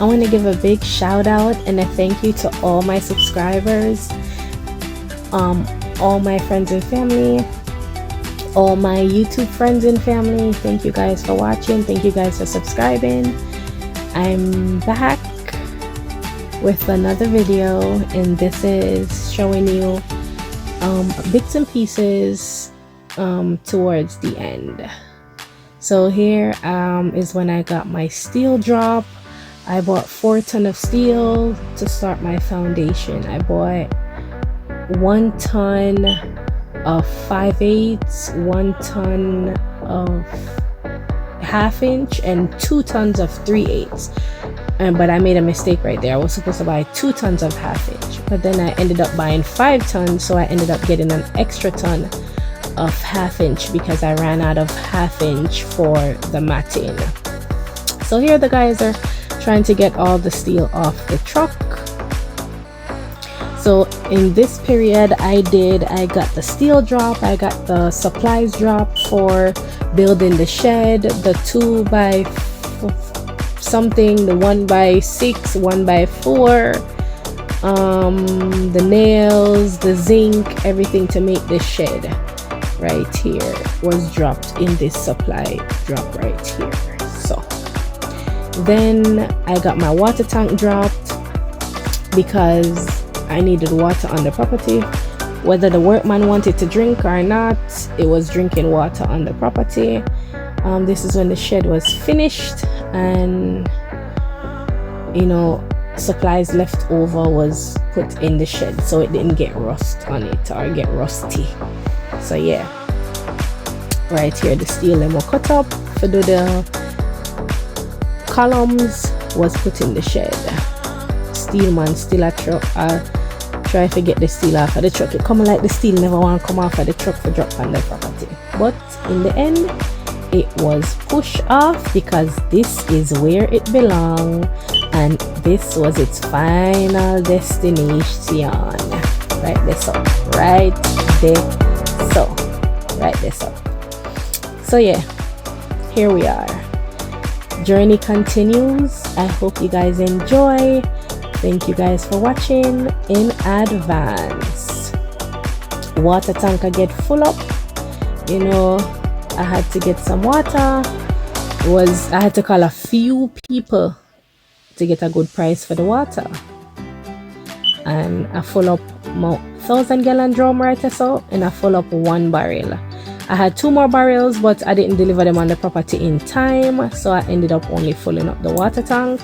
I want to give a big shout out and a thank you to all my subscribers, all my friends and family, all my YouTube friends and family. Thank you guys for watching. Thank you guys for subscribing. I'm back with another video, and this is showing you bits and pieces towards the end. So here is when I got my steel drop. I bought 4 tons of steel to start my foundation. I bought 1 ton of 5/8, 1 ton of 1/2 inch, and 2 tons of 3/8. But I made a mistake right there. I was supposed to buy 2 tons of 1/2 inch, but then I ended up buying 5 tons, so I ended up getting an extra ton of 1/2 inch because I ran out of 1/2 inch for the matting. So here the guys are trying to get all the steel off the truck. So in this period I got the steel drop, I got the supplies drop for building the shed, the 2 by something, the 1 by 6, 1 by 4, the nails, the zinc, everything to make the shed right here was dropped in this supply drop right here. So then I got my water tank dropped because I needed water on the property. Whether the workman wanted to drink or not, it was drinking water on the property. This is when the shed was finished, and you know, supplies left over was put in the shed so it didn't get rust on it or get rusty. So yeah, right here the steel them were cut up for do the columns was put in the shed. Steel man still a truck. Try to get the steel off of the truck. It come like the steel never want to come off of the truck for drop on the property. But in the end, it was pushed off because this is where it belongs, and this was its final destination. Right this up. Right there. So right this up. So yeah, here we are. Journey continues. I hope you guys enjoy. Thank you guys for watching in advance. Water tank I get full up. You know, I had to get some water. I had to call a few people to get a good price for the water. And I full up my 1,000-gallon drum right or so, and I full up 1 barrel. I had 2 more barrels, but I didn't deliver them on the property in time, so I ended up only filling up the water tank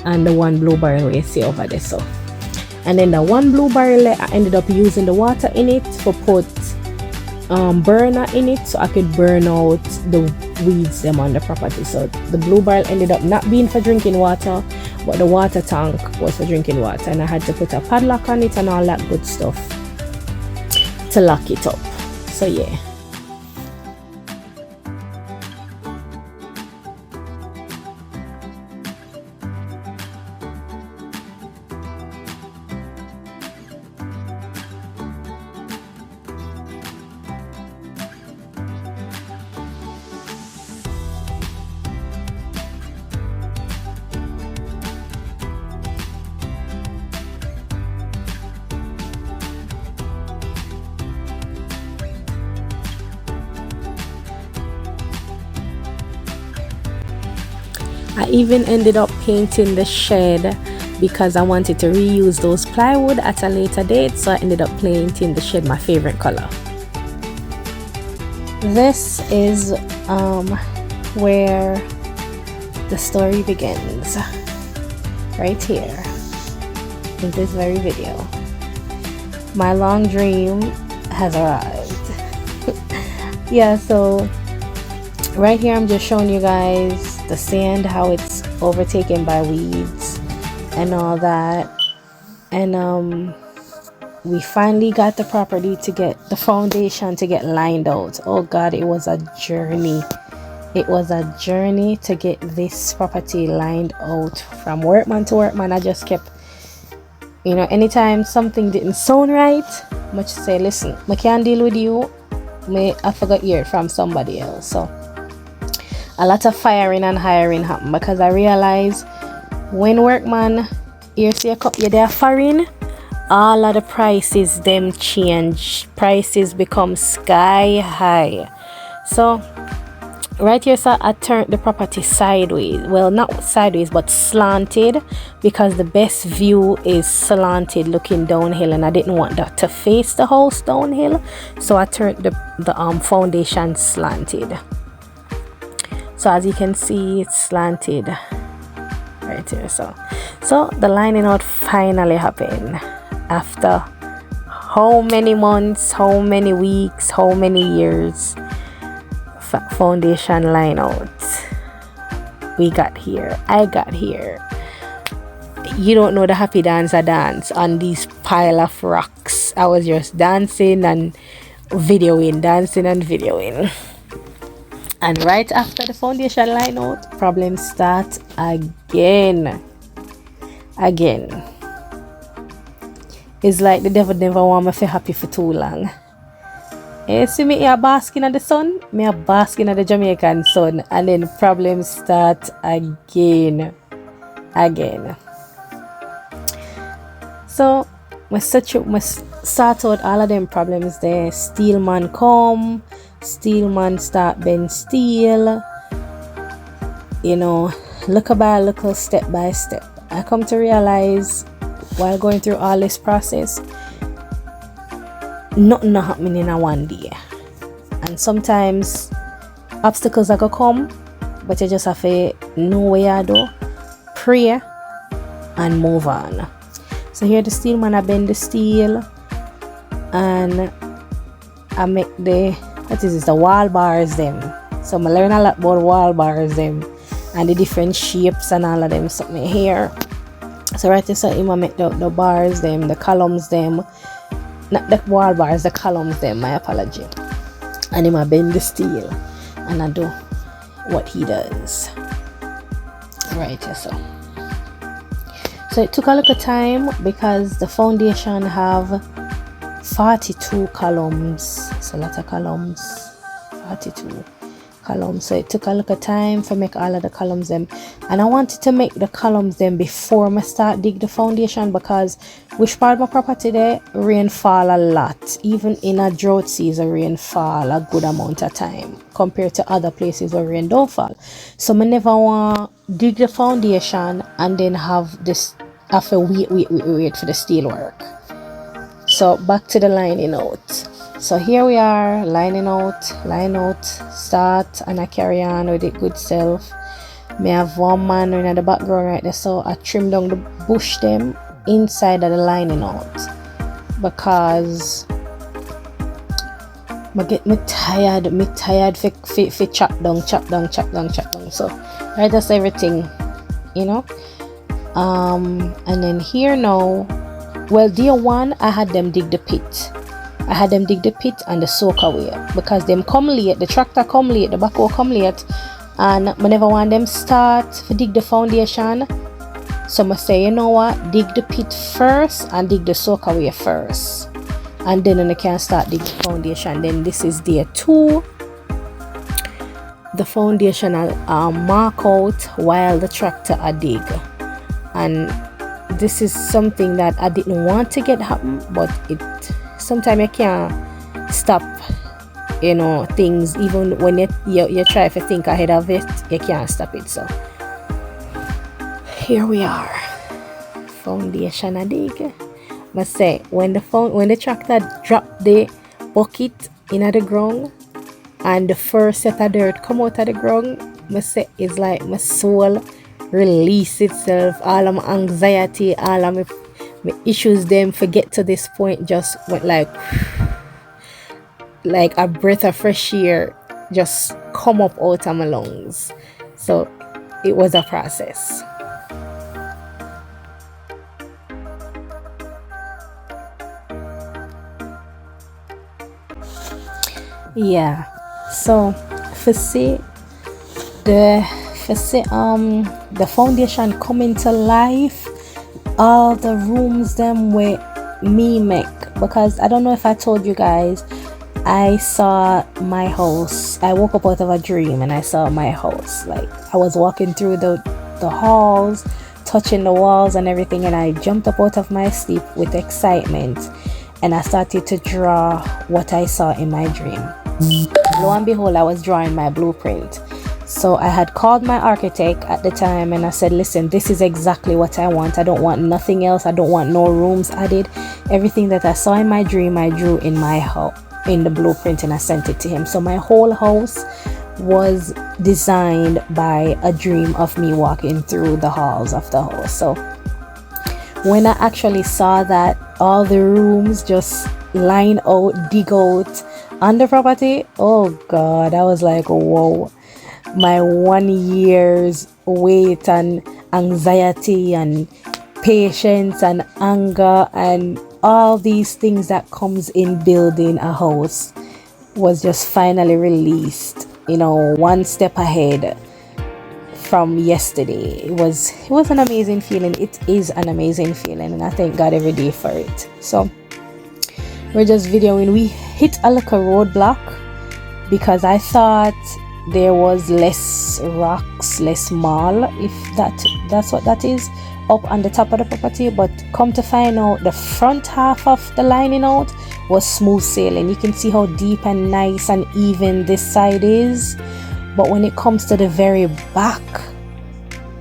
and the 1 blue barrel you see over there. So, and then the 1 blue barrel I ended up using the water in it for put burner in it, so I could burn out the weeds them on the property. So the blue barrel ended up not being for drinking water, but the water tank was for drinking water, and I had to put a padlock on it and all that good stuff to lock it up. So yeah. I even ended up painting the shed because I wanted to reuse those plywood at a later date, so I ended up painting the shed my favorite color. This is where the story begins, right here in this very video. My long dream has arrived. Yeah, so right here I'm just showing you guys the sand, how it's overtaken by weeds and all that. And we finally got the property to get the foundation to get lined out. Oh god, it was a journey. It was a journey to get this property lined out from workman to workman. I just kept, you know, anytime something didn't sound right, much say, listen, I can't deal with you, I forgot to hear it from somebody else. So a lot of firing and hiring happened because I realized When workman here see a cup you there foreign, all of the prices them change. Prices become sky high. So right here, so I turned the property sideways. Well, not sideways, but slanted, because the best view is slanted looking downhill, and I didn't want that to face the house downhill. So I turned the foundation slanted. So as you can see, it's slanted right here. So the lining out finally happened after how many months, how many weeks, how many years. Foundation line out. We got here. I got here. You don't know the happy dance I dance on these pile of rocks. I was just dancing and videoing, dancing and videoing. And right after the foundation line out, problems start again. It's like the devil never want me to be happy for too long. You see me here basking in the sun, me are basking in the Jamaican sun, and then problems start again. So must sort out all of them problems there. Steel man come, steel man start bend steel, you know, little by little, step by step. I come to realize while going through all this process, nothing not happening in a one day, and sometimes obstacles are gonna come, but you just have to know where you do, pray and move on. So here the steel man, I bend the steel and I make the wall bars them. So I learn a lot about wall bars them and the different shapes and all of them, something here. So right here, so I make the bars them, the columns them, not the wall bars, the columns them, my apology. And him I bend the steel and I do what he does. Right here, so it took a little time because the foundation have 42 columns. It's a lot of columns. 42 columns. So it took a little time to make all of the columns them. And I wanted to make the columns them before I start dig the foundation, because which part of my property there, rain fall a lot. Even in a drought season, rain fall a good amount of time compared to other places where rain don't fall. So I never want to dig the foundation and then have to wait for the steel work. So back to the lining out. So here we are, line out, start, and I carry on with it good self. Me have one man in the background right there, so I trim down the bush them inside of the lining out, because I get me tired for chop down. So right, that's everything, you know. And then here now, well, day one I had them dig the pit. I had them dig the pit and the soak away, because them come late, the tractor come late, the backhoe come late, and I never want them start to dig the foundation. So I say, you know what, dig the pit first and dig the soak away first, and then I can start dig the foundation. Then this is day 2. The foundation I'll mark out while the tractor I dig, and this is something that I didn't want to get happen, but it sometimes you can't stop, you know, things. Even when you try to think ahead of it, you can't stop it. So here we are, foundation I dig. Must say, when the tractor drop the bucket in the ground and the first set of dirt come out of the ground, must say it's like my soul release itself. All of my anxiety, all of my issues them forget to this point, just went like a breath of fresh air just come up out of my lungs. So it was a process. Yeah, so for see the foundation come into life, all the rooms them with me make, because I don't know if I told you guys, I saw my house. I woke up out of a dream and I saw my house. Like I was walking through the halls, touching the walls and everything, and I jumped up out of my sleep with excitement, and I started to draw what I saw in my dream. Lo and behold, I was drawing my blueprint. So I had called my architect at the time and I said, listen, this is exactly what I want. I don't want nothing else. I don't want no rooms added. Everything that I saw in my dream, I drew in my house, in the blueprint, and I sent it to him. So my whole house was designed by a dream of me walking through the halls of the house. So when I actually saw that all the rooms just line out, dig out on the property, oh God, I was like, whoa. My 1 year's wait and anxiety and patience and anger and all these things that comes in building a house was just finally released, you know, one step ahead from yesterday. It was an amazing feeling. It is an amazing feeling, and I thank God every day for it. So we're just videoing. We hit a little roadblock because I thought there was less rocks, less mall, if that's what that is, up on the top of the property. But come to find out, the front half of the lining out was smooth sailing. You can see how deep and nice and even this side is. But when it comes to the very back,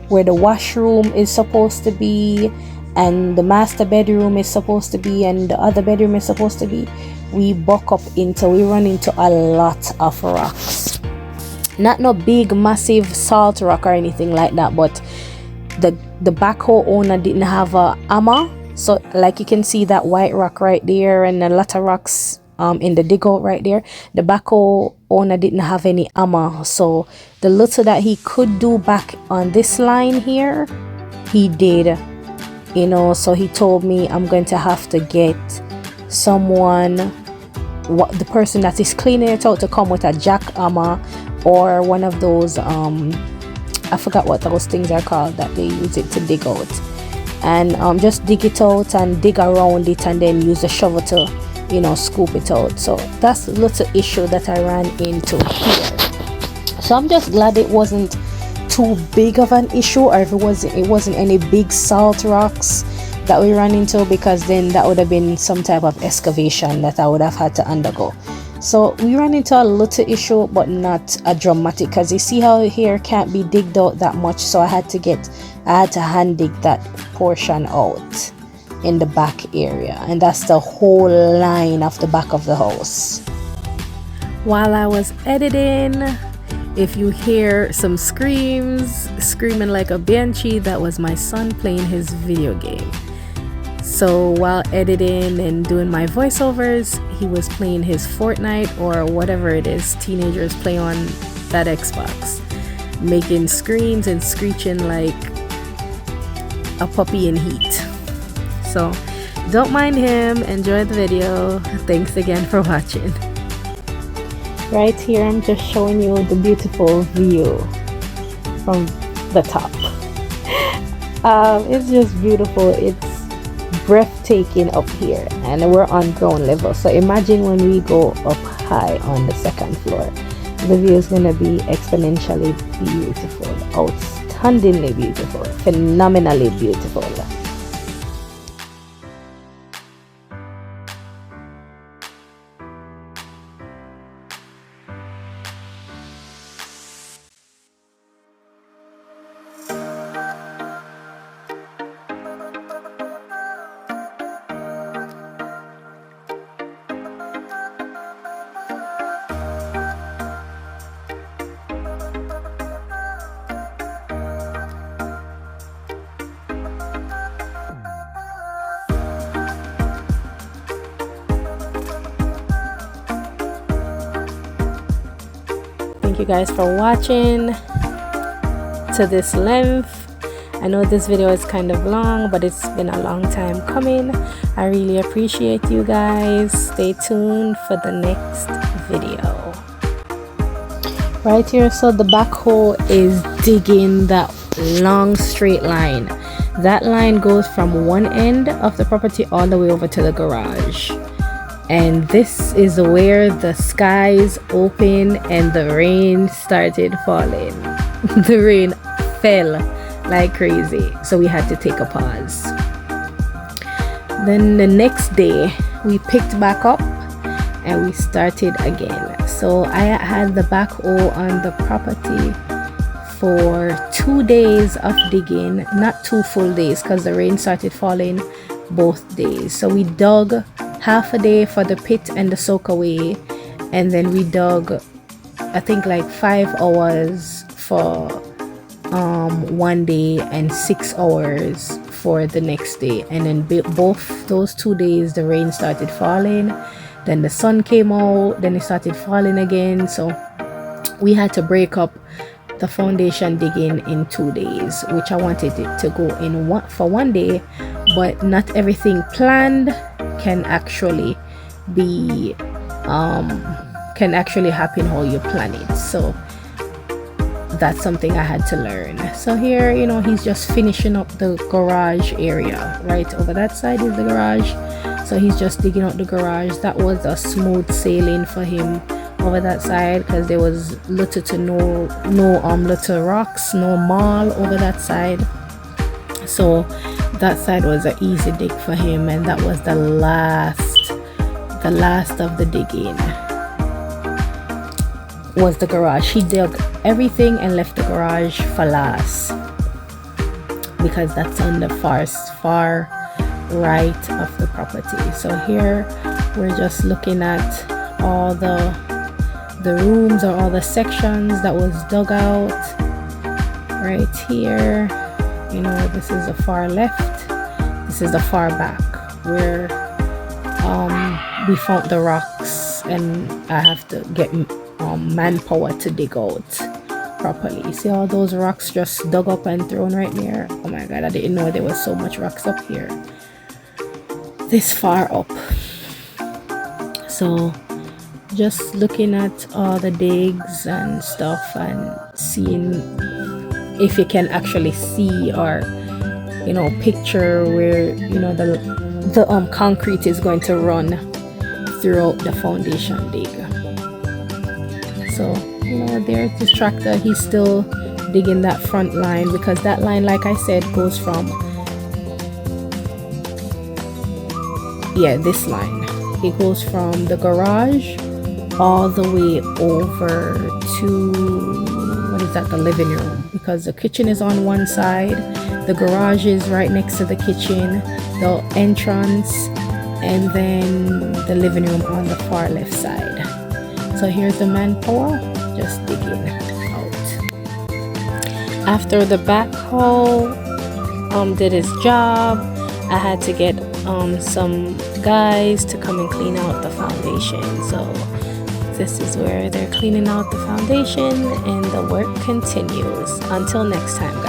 where the washroom is supposed to be and the master bedroom is supposed to be and the other bedroom is supposed to be, we run into a lot of rocks. Not no big massive salt rock or anything like that, but the backhoe owner didn't have a hammer. So like you can see that white rock right there and a lot of rocks in the dig out right there. The backhoe owner didn't have any hammer, so the little that he could do back on this line here, he did, you know. So he told me I'm going to have to get someone, the person that is cleaning it out, to come with a jackhammer or one of those I forgot what those things are called that they use it to dig out, and just dig it out and dig around it and then use a shovel to, you know, scoop it out. So that's a little issue that I ran into here. So I'm just glad it wasn't too big of an issue, or if it wasn't any big salt rocks that we ran into, because then that would have been some type of excavation that I would have had to undergo. So we ran into a little issue, but not a dramatic, because you see how here can't be digged out that much, so I had to hand dig that portion out in the back area, and that's the whole line of the back of the house. While I was editing, if you hear some screaming like a banshee, that was my son playing his video game. So while editing and doing my voiceovers, he was playing his Fortnite or whatever it is teenagers play on that Xbox, making screams and screeching like a puppy in heat. So don't mind him, enjoy the video. Thanks again for watching. Right here I'm just showing you the beautiful view from the top. It's just beautiful. It's breathtaking up here, and we're on ground level, so imagine when we go up high on the second floor, the view is going to be exponentially beautiful, outstandingly beautiful, phenomenally beautiful. Thank you guys for watching to this length. I know this video is kind of long, but it's been a long time coming. I really appreciate you guys. Stay tuned for the next video. Right here, so the backhoe is digging that long straight line. That line goes from one end of the property all the way over to the garage. And this is where the skies open and the rain started falling. The rain fell like crazy, so we had to take a pause. Then the next day we picked back up and we started again. So I had the backhoe on the property for 2 days of digging, not 2 full days because the rain started falling both days. So we dug half a day for the pit and the soak away, and then we dug I think like 5 hours for 1 day and 6 hours for the next day. And then both those 2 days the rain started falling, then the sun came out, then it started falling again, so we had to break up the foundation digging in 2 days, which I wanted it to go in for 1 day, but not everything planned can actually be can actually happen how you plan it. So that's something I had to learn. So here, you know, he's just finishing up the garage area. Right over that side is the garage, so he's just digging out the garage. That was a smooth sailing for him over that side because there was little to no little rocks, no mall over that side, so that side was an easy dig for him. And that was the last of the digging was the garage. He dug everything and left the garage for last because that's on the far right of the property. So here we're just looking at all the rooms or all the sections that was dug out right here. You know, this is the far left, this is the far back where we found the rocks, and I have to get manpower to dig out properly. See all those rocks just dug up and thrown right there? Oh my god, I didn't know there was so much rocks up here this far up. So just looking at all the digs and stuff and seeing if you can actually see or, you know, picture where, you know, the concrete is going to run throughout the foundation dig. So, you know, there's this tractor, he's still digging that front line because that line, like I said, goes from this line. It goes from the garage all the way over to, what is that, the living room, because the kitchen is on one side, the garage is right next to the kitchen, the entrance, and then the living room on the far left side. So here's the manpower just digging out. After the backhoe did his job, I had to get some guys to come and clean out the foundation. So this is where they're cleaning out the foundation, and the work continues. Until next time.